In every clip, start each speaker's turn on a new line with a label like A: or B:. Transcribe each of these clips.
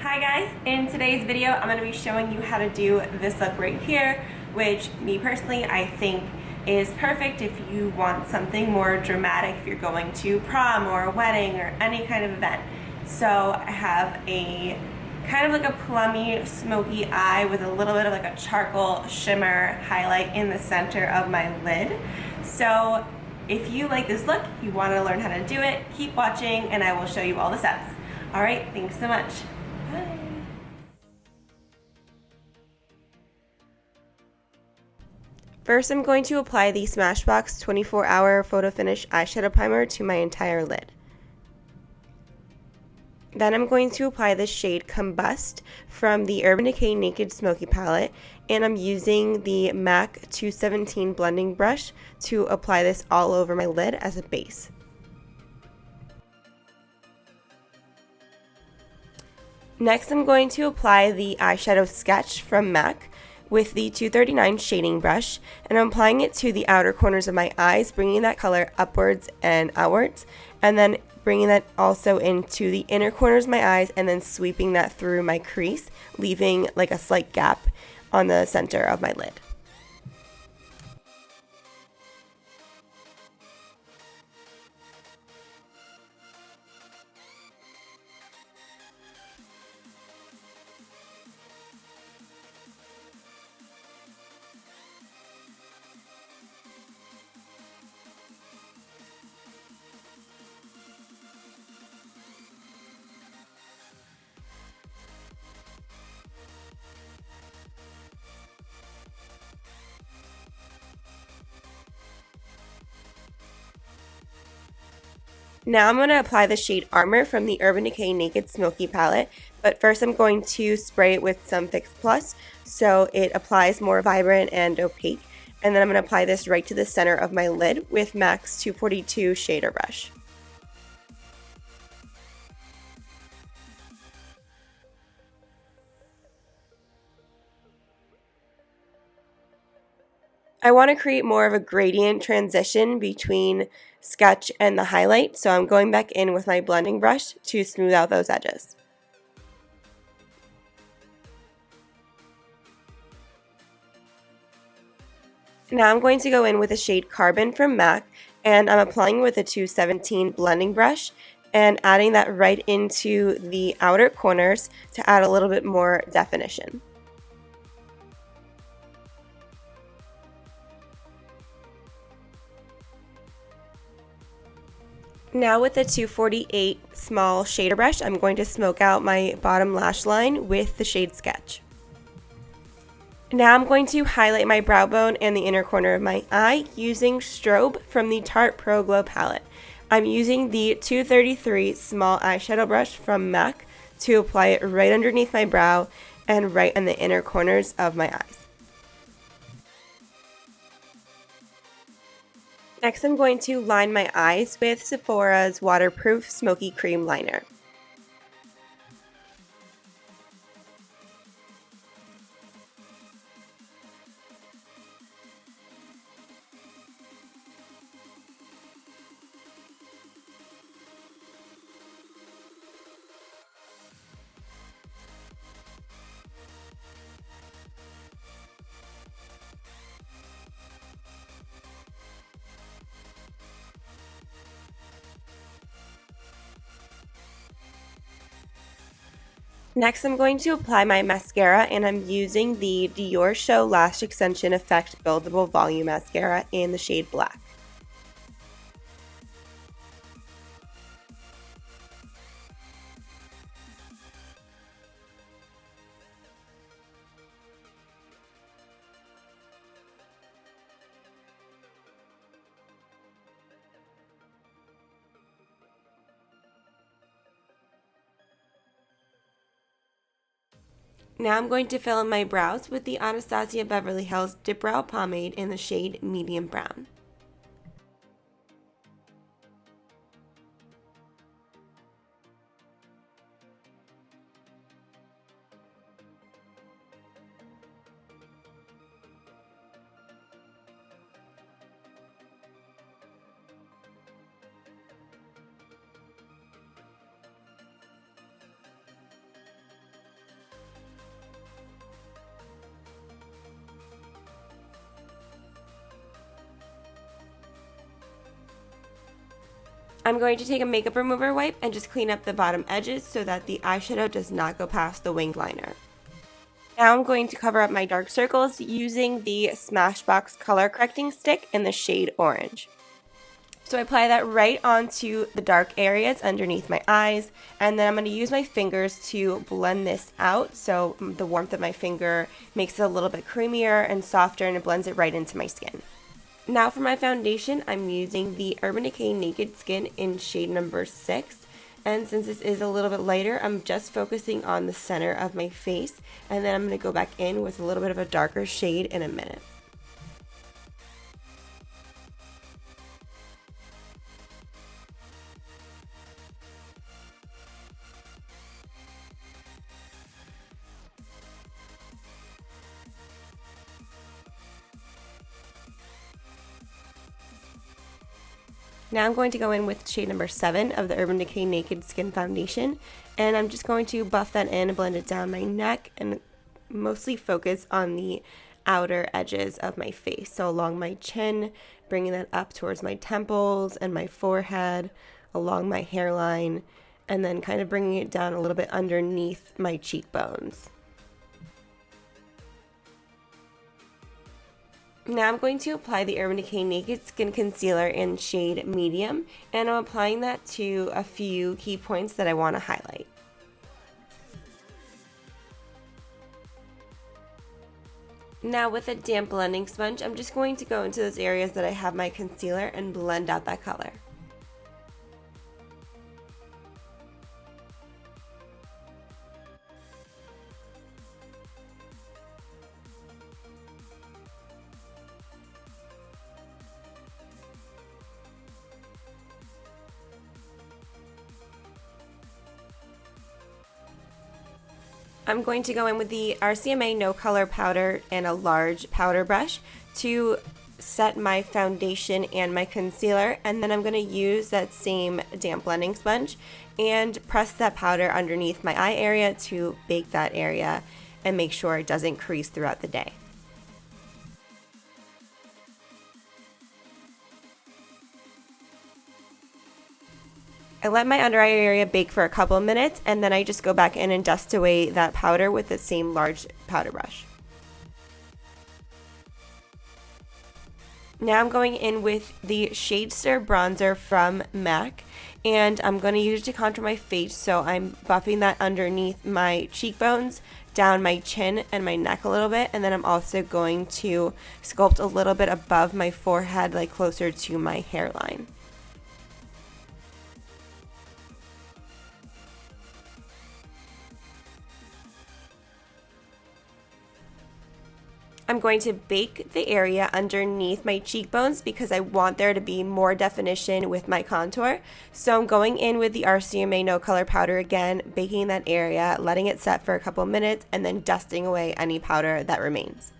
A: Hi guys, in today's video I'm going to be showing you how to do this look right here, which me personally I think is perfect if you want something more dramatic, if you're going to prom or a wedding or any kind of event. So I have a kind of like a plummy smoky eye with a little bit of like a charcoal shimmer highlight in the center of my lid. So if you like this look, you want to learn how to do it, keep watching and I will show you all the steps. Alright, thanks so much. Bye. First, I'm going to apply the Smashbox 24-hour Photo Finish eyeshadow primer to my entire lid. Then I'm going to apply the shade Combust from the Urban Decay Naked Smoky palette, and I'm using the MAC 217 blending brush to apply this all over my lid as a base. Next, I'm going to apply the eyeshadow Sketch from MAC with the 239 shading brush, and I'm applying it to the outer corners of my eyes, bringing that color upwards and outwards, and then bringing that also into the inner corners of my eyes, and then sweeping that through my crease, leaving like a slight gap on the center of my lid. Now I'm going to apply the shade Armor from the Urban Decay Naked Smoky palette, but first I'm going to spray it with some Fix Plus so it applies more vibrant and opaque, and then I'm going to apply this right to the center of my lid with MAC's 242 shader brush. I want to create more of a gradient transition between sketch and the highlight, so I'm going back in with my blending brush to smooth out those edges. Now I'm going to go in with the shade Carbon from MAC, and I'm applying with a 217 blending brush and adding that right into the outer corners to add a little bit more definition. Now with the 248 small shader brush, I'm going to smoke out my bottom lash line with the shade Sketch. Now I'm going to highlight my brow bone and the inner corner of my eye using Strobe from the Tarte Pro Glow palette. I'm using the 233 small eyeshadow brush from MAC to apply it right underneath my brow and right in the inner corners of my eyes. Next, I'm going to line my eyes with Sephora's Waterproof Smoky Cream Liner. Next, I'm going to apply my mascara, and I'm using the Dior Show Lash Extension Effect Buildable Volume Mascara in the shade Black. Now I'm going to fill in my brows with the Anastasia Beverly Hills Dip Brow Pomade in the shade Medium Brown. I'm going to take a makeup remover wipe and just clean up the bottom edges so that the eyeshadow does not go past the winged liner. Now I'm going to cover up my dark circles using the Smashbox color correcting stick in the shade Orange. So I apply that right onto the dark areas underneath my eyes, and then I'm going to use my fingers to blend this out so the warmth of my finger makes it a little bit creamier and softer, and it blends it right into my skin. Now for my foundation, I'm using the Urban Decay Naked Skin in shade number 6. And since this is a little bit lighter, I'm just focusing on the center of my face, and then I'm going to go back in with a little bit of a darker shade in a minute. Now I'm going to go in with shade number 7 of the Urban Decay Naked Skin Foundation, and I'm just going to buff that in and blend it down my neck and mostly focus on the outer edges of my face. So along my chin, bringing that up towards my temples and my forehead, along my hairline, and then kind of bringing it down a little bit underneath my cheekbones. Now I'm going to apply the Urban Decay Naked Skin Concealer in shade Medium, and I'm applying that to a few key points that I want to highlight. Now with a damp blending sponge, I'm just going to go into those areas that I have my concealer and blend out that color. I'm going to go in with the RCMA No Color Powder and a large powder brush to set my foundation and my concealer, and then I'm going to use that same damp blending sponge and press that powder underneath my eye area to bake that area and make sure it doesn't crease throughout the day. I let my under eye area bake for a couple of minutes, and then I just go back in and dust away that powder with the same large powder brush. Now I'm going in with the Shade Stir bronzer from MAC, and I'm going to use it to contour my face, so I'm buffing that underneath my cheekbones, down my chin and my neck a little bit, and then I'm also going to sculpt a little bit above my forehead, like closer to my hairline. I'm going to bake the area underneath my cheekbones because I want there to be more definition with my contour. So I'm going in with the RCMA No Color Powder again, baking that area, letting it set for a couple minutes, and then dusting away any powder that remains.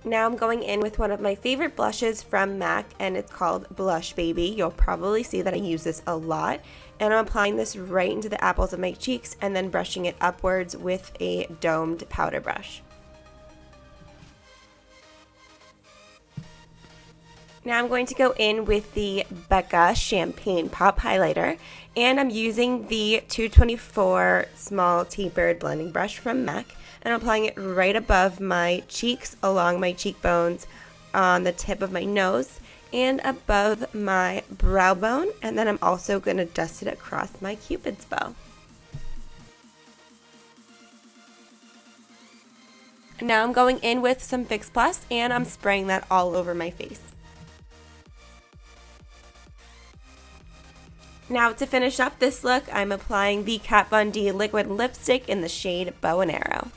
A: Now I'm going in with one of my favorite blushes from MAC, and it's called Blush Baby. You'll probably see that I use this a lot. And I'm applying this right into the apples of my cheeks and then brushing it upwards with a domed powder brush. Now I'm going to go in with the Becca Champagne Pop Highlighter, and I'm using the 224 small tapered blending brush from MAC, and I'm applying it right above my cheeks, along my cheekbones, on the tip of my nose, and above my brow bone, and then I'm also going to dust it across my Cupid's bow. Now I'm going in with some Fix Plus, and I'm spraying that all over my face. Now to finish up this look, I'm applying the Kat Von D Liquid Lipstick in the shade Bow and Arrow.